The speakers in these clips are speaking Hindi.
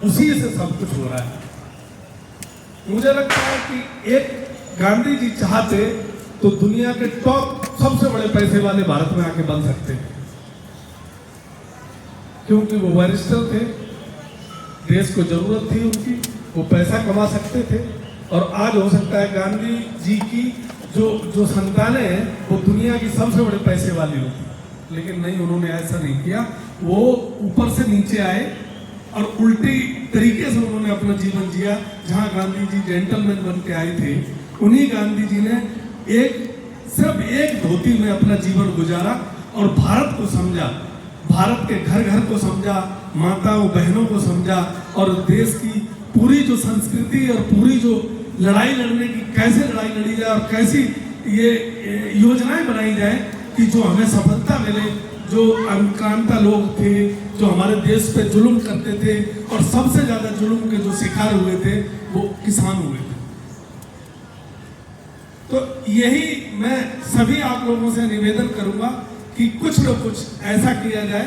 उसी से सब कुछ हो रहा है। मुझे लगता है कि एक गांधी जी चाहते तो दुनिया के टॉप सबसे बड़े पैसे वाले भारत में आके बन सकते थे, क्योंकि वो बैरिस्टर थे, देश को जरूरत थी उनकी, वो पैसा कमा सकते थे। और आज हो सकता है गांधी जी की जो संतानें हैं वो दुनिया की सबसे बड़े पैसे वाली होती, लेकिन नहीं, उन्होंने ऐसा नहीं किया। वो ऊपर से नीचे आए और उल्टी तरीके से उन्होंने अपना जीवन जिया। जहां गांधी जी जेंटलमैन बन के आए थे, उन्हीं गांधी जी ने सिर्फ एक धोती में अपना जीवन गुजारा और भारत को समझा, भारत के घर घर को समझा, माताओं बहनों को समझा, और देश की पूरी जो संस्कृति और पूरी जो लड़ाई लड़ने की, कैसे लड़ाई लड़ी जाए और कैसी ये योजनाएं बनाई जाए कि जो हमें सफलता मिले। जो आक्रांता लोग थे, जो हमारे देश पे जुल्म करते थे, और सबसे ज्यादा जुल्म के जो शिकार हुए थे वो किसान हुए थे। तो यही मैं सभी आप लोगों से निवेदन करूंगा कि कुछ न कुछ ऐसा किया जाए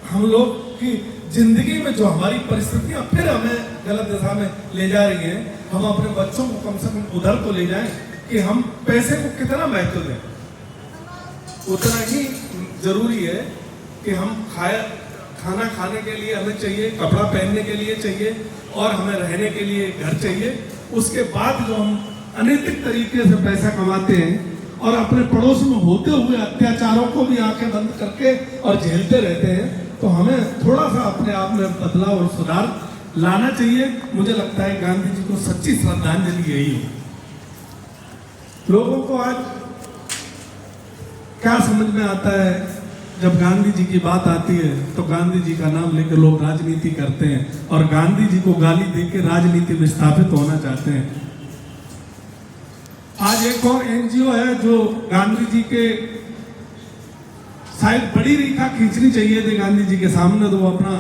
हम लोग की जिंदगी में जो हमारी परिस्थितियां फिर हमें गलत दिशा में ले जा रही हैं, हम अपने बच्चों को कम से कम उधर तो ले जाएं कि हम पैसे को कितना महत्व दें। उतना ही जरूरी है कि हम खाना खाने के लिए हमें चाहिए, कपड़ा पहनने के लिए चाहिए, और हमें रहने के लिए घर चाहिए। उसके बाद जो हम अनैतिक तरीके से पैसा कमाते हैं और अपने पड़ोस में होते हुए अत्याचारों को भी आंखें बंद करके और झेलते रहते हैं, तो हमें थोड़ा सा अपने आप में बदलाव और सुधार लाना चाहिए। मुझे लगता है गांधी जी को सच्ची श्रद्धांजलि यही है। लोगों को आज क्या समझ में आता है, जब गांधी जी की बात आती है तो गांधी जी का नाम लेकर लोग राजनीति करते हैं और गांधी जी को गाली देकर राजनीति में स्थापित होना चाहते हैं। आज एक और एनजीओ है जो गांधी जी के शायद बड़ी रेखा खींचनी चाहिए थी गांधी जी के सामने, तो वो अपना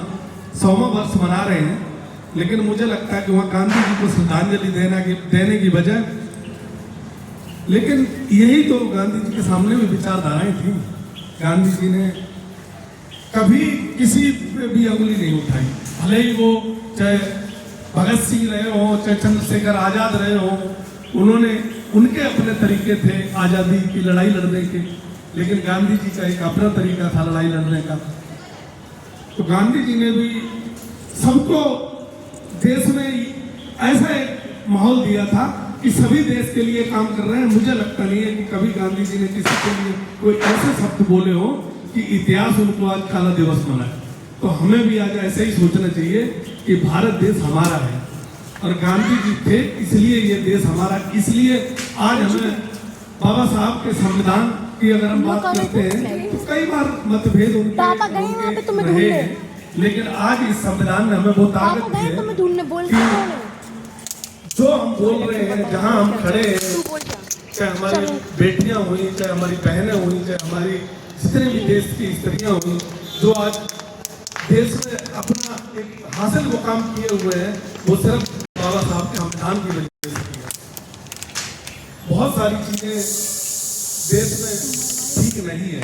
100वां वर्ष मना रहे हैं, लेकिन मुझे लगता है कि वहां गांधी जी को श्रद्धांजलि देने की बजाय, लेकिन यही तो गांधी जी के सामने भी विचारधाराएं थी। गांधी जी ने कभी किसी पे भी उंगली नहीं उठाई, भले ही वो चाहे भगत सिंह रहे हो, चाहे चंद्रशेखर आजाद रहे हो, उन्होंने उनके अपने तरीके थे आजादी की लड़ाई लड़ने के, लेकिन गांधी जी का एक अपना तरीका था लड़ाई लड़ने का। तो गांधी जी ने भी सबको देश में ऐसा एक माहौल दिया था कि सभी देश के लिए काम कर रहे हैं। मुझे लगता नहीं है कि कभी गांधी जी ने किसी के लिए कोई ऐसे शब्द बोले हो कि इतिहास उनको आज काला दिवस मनाए। तो हमें भी आज ऐसे ही सोचना चाहिए कि भारत देश हमारा है और गांधी जी थे इसलिए ये देश हमारा। इसलिए आज हमें बाबा साहब के संविधान की अगर हम बात करते हैं तो कई बार मतभेद उनके रहे हैं, लेकिन आज इस संविधान ने हमें बहुत ताकत दी है। जो हम बोल रहे हैं, जहां हम खड़े हैं, चाहे हमारी बेटियां हुई, चाहे हमारी बहनें हुई, चाहे हमारी जितने भी देश की स्त्रियां हुई, जो आज देश में अपना एक हासिल मुकाम किए हुए हैं, वो सिर्फ बाबा साहब के संविधान की वजह से किया। बहुत सारी चीजें देश में ठीक नहीं है,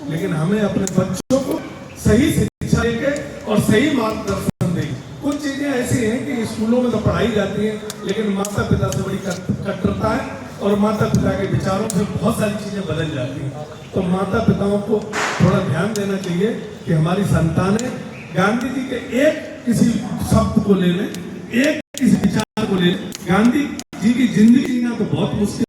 लेकिन हमें अपने बच्चों को सही शिक्षा देके और सही मार्गदर्शन दें। कुछ चीजें ऐसी हैं कि स्कूलों में तो पढ़ाई जाती है, लेकिन माता पिता से बड़ी कट्टरता है और माता पिता के विचारों से बहुत सारी चीजें बदल जाती हैं। तो माता पिताओं को थोड़ा ध्यान देना चाहिए कि हमारी संतानें गांधी जी के एक किसी शब्द को ले लें, एक किसी विचार को ले लें। गांधी जी की जिंदगी जीना तो बहुत मुश्किल